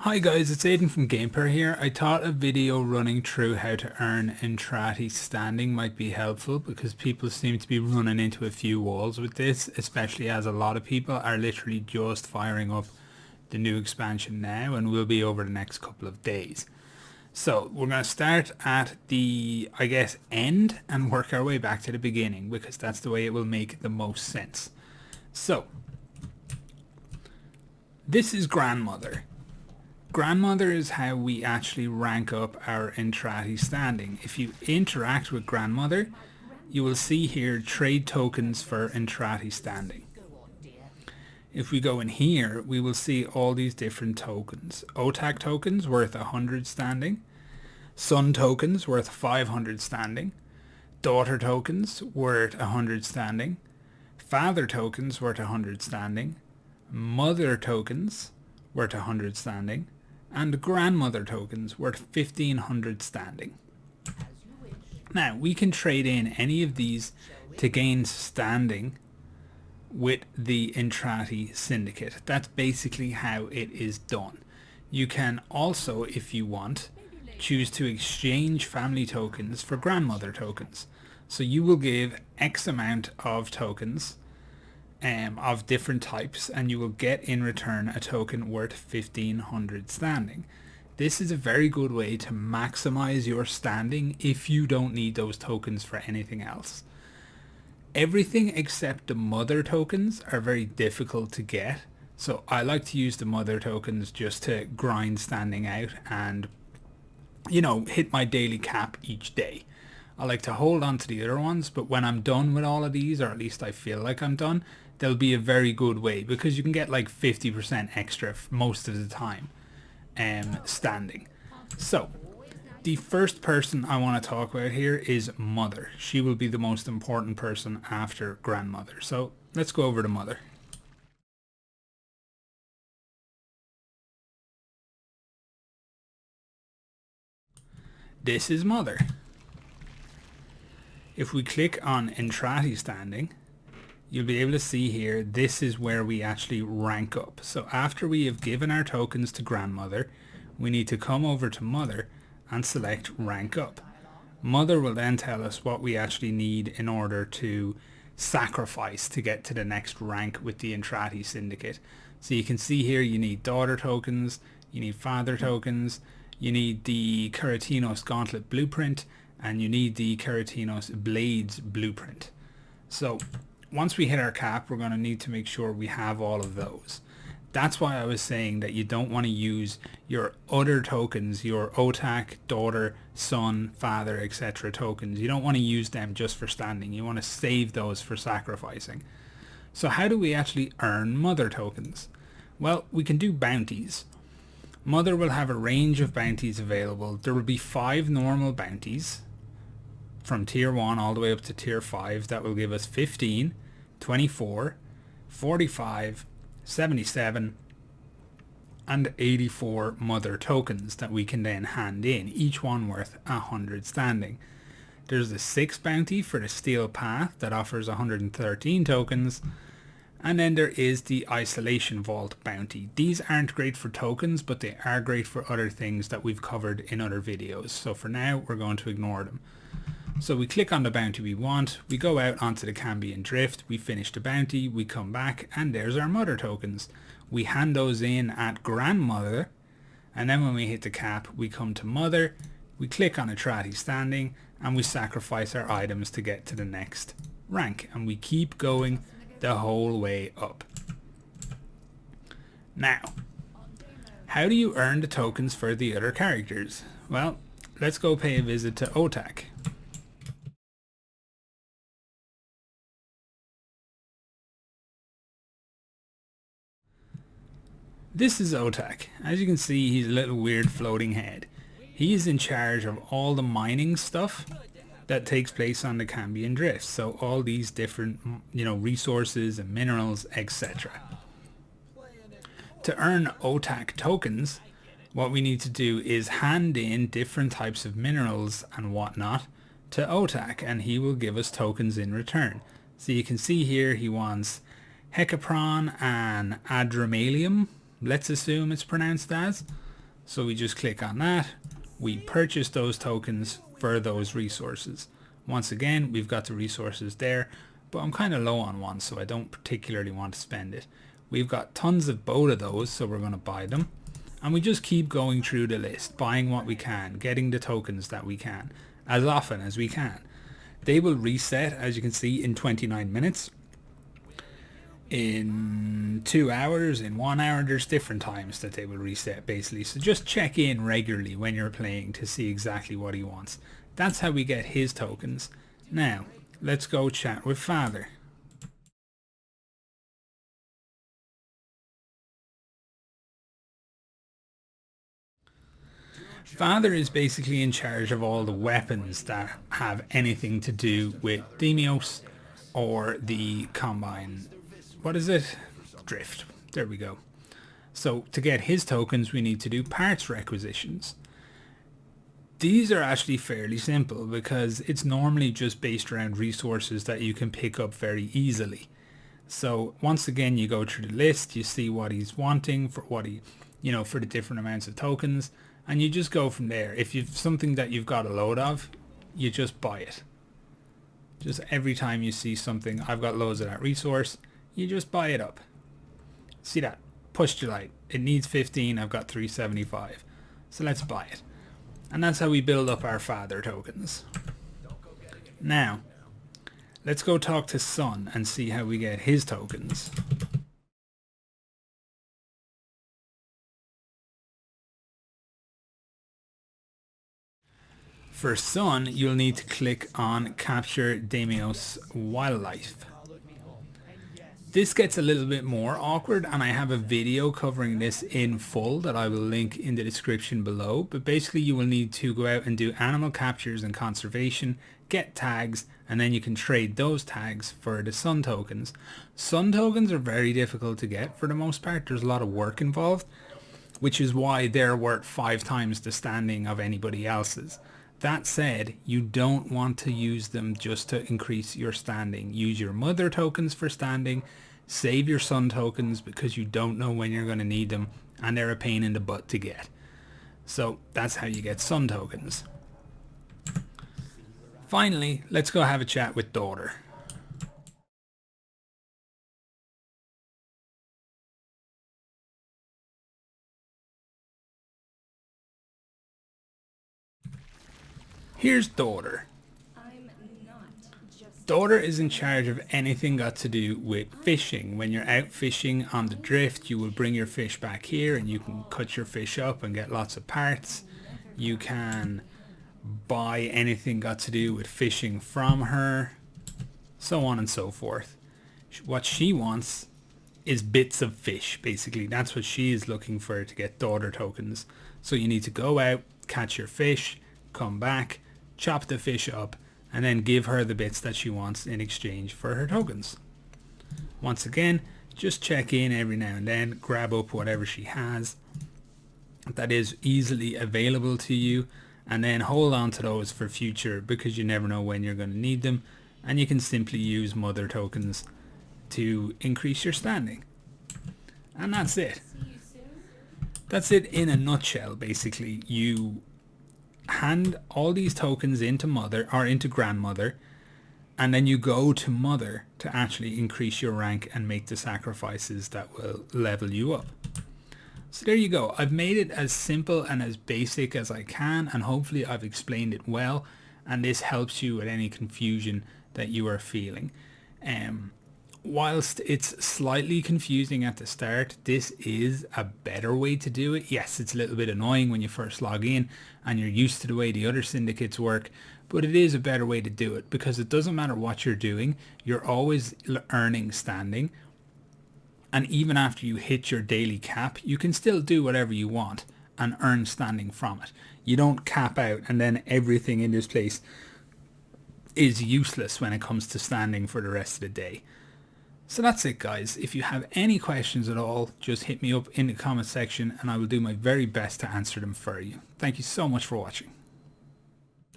Hi guys, it's Aiden from Gameper here. I thought a video running through how to earn Entrati Standing might be helpful because people seem to be running into a few walls with this, especially as a lot of people are literally just firing up the new expansion now and will be over the next couple of days. So we're going to start at the, end and work our way back to the beginning because that's the way it will make the most sense. So, this is Grandmother. Grandmother is how we actually rank up our Entrati Standing. If you interact with Grandmother, you will see here trade tokens for Entrati Standing. If we go in here, we will see all these different tokens. Otak tokens worth 100 standing. Son tokens worth 500 standing. Daughter tokens worth 100 standing. Father tokens worth 100 standing. Mother tokens worth 100 standing. And grandmother tokens worth 1500 standing. Now we can trade in any of these to gain standing with the Entrati Syndicate. That's basically how it is done. You can also, if you want, choose to exchange family tokens for grandmother tokens. So you will give X amount of tokens of different types and you will get in return a token worth 1500 standing. This is a very good way to maximize your standing if you don't need those tokens for anything else. Everything except the mother tokens are very difficult to get, so I like to use the mother tokens just to grind standing out and, you know, hit my daily cap each day. I like to hold on to the other ones, but when I'm done with all of these, or at least I feel like I'm done, they'll be a very good way because you can get like 50% extra most of the time standing. So the first person I want to talk about here is Mother. She will be the most important person after Grandmother. So let's go over to Mother. This is Mother. If we click on Entrati Standing, you'll be able to see here, this is where we actually rank up. So after we have given our tokens to Grandmother, we need to come over to Mother and select Rank Up. Mother will then tell us what we actually need in order to sacrifice to get to the next rank with the Entrati Syndicate. So you can see here you need daughter tokens, you need father tokens, you need the Keratinos Gauntlet Blueprint, and you need the Keratinos Blades Blueprint. So once we hit our cap, we're going to need to make sure we have all of those. That's why I was saying that you don't want to use your other tokens, your otak, daughter, son, father, etc. tokens. You don't want to use them just for standing. You want to save those for sacrificing. So how do we actually earn mother tokens? Well, we can do bounties. Mother will have a range of bounties available. There will be 5 normal bounties from tier 1 all the way up to tier 5 that will give us 15, 24, 45, 77 and 84 mother tokens that we can then hand in, each one worth 100 standing. There's the 6 bounty for the Steel Path that offers 113 tokens, and then there is the Isolation Vault bounty. These aren't great for tokens, but they are great for other things that we've covered in other videos, so for now we're going to ignore them. So we click on the bounty we want, we go out onto the Cambion Drift, we finish the bounty, we come back, and there's our mother tokens. We hand those in at Grandmother, and then when we hit the cap, we come to Mother, we click on Entrati Standing, and we sacrifice our items to get to the next rank, and we keep going the whole way up. Now, how do you earn the tokens for the other characters? Well, let's go pay a visit to Otak. This is Otak. As you can see, he's a little weird floating head. He is in charge of all the mining stuff that takes place on the Cambion Drift. So all these different, resources and minerals, etc. To earn Otak tokens, what we need to do is hand in different types of minerals and whatnot to Otak, and he will give us tokens in return. So you can see here he wants Hecapron and Adramalium, let's assume it's pronounced as. So we just click on that. We purchase those tokens for those resources. Once again, we've got the resources there, but I'm kind of low on one, so I don't particularly want to spend it. We've got tons of both of those, so we're going to buy them. And we just keep going through the list, buying what we can, getting the tokens that we can, as often as we can. They will reset, as you can see, in 29 minutes. In 2 hours, in 1 hour, there's different times that they will reset basically. So just check in regularly when you're playing to see exactly what he wants. That's how we get his tokens. Now, let's go chat with Father. Father is basically in charge of all the weapons that have anything to do with Deimos or the Combine. What is it? Drift. There we go. So to get his tokens, we need to do parts requisitions. These are actually fairly simple because it's normally just based around resources that you can pick up very easily. So once again, you go through the list, you see what he's wanting for what he, for the different amounts of tokens, and you just go from there. If you've something that you've got a load of, you just buy it. Just every time you see something, I've got loads of that resource, you just buy it up. See that? Pustulite. It needs 15, I've got 375. So let's buy it. And that's how we build up our Father tokens. Now, let's go talk to Son and see how we get his tokens. For Son, you'll need to click on Capture Deimos Wildlife. This gets a little bit more awkward, and I have a video covering this in full that I will link in the description below. But basically you will need to go out and do animal captures and conservation, get tags, and then you can trade those tags for the Son tokens. Son tokens are very difficult to get for the most part. There's a lot of work involved, which is why they're worth 5 times the standing of anybody else's. That said, you don't want to use them just to increase your standing. Use your mother tokens for standing. Save your Son tokens because you don't know when you're going to need them, and they're a pain in the butt to get. So that's how you get Son tokens. Finally, let's go have a chat with Daughter. Here's Daughter. Daughter is in charge of anything got to do with fishing. When you're out fishing on the drift, you will bring your fish back here and you can cut your fish up and get lots of parts. You can buy anything got to do with fishing from her, so on and so forth. What she wants is bits of fish, basically. That's what she is looking for to get Daughter tokens. So you need to go out, catch your fish, come back, chop the fish up, and then give her the bits that she wants in exchange for her tokens. Once again, just check in every now and then, grab up whatever she has that is easily available to you, and then hold on to those for future because you never know when you're going to need them, and you can simply use mother tokens to increase your standing. And that's it. That's it in a nutshell. Basically, you hand all these tokens into mother or into grandmother, and then you go to mother to actually increase your rank and make the sacrifices that will level you up. So there you go. I've made it as simple and as basic as I can, and hopefully I've explained it well, and this helps you with any confusion that you are feeling. Whilst it's slightly confusing at the start, this is a better way to do it. Yes, it's a little bit annoying when you first log in and you're used to the way the other syndicates work, but it is a better way to do it because it doesn't matter what you're doing, you're always earning standing. And even after you hit your daily cap, you can still do whatever you want and earn standing from it. You don't cap out and then everything in this place is useless when it comes to standing for the rest of the day. So that's it, guys. If you have any questions at all, just hit me up in the comment section and I will do my very best to answer them for you. Thank you so much for watching.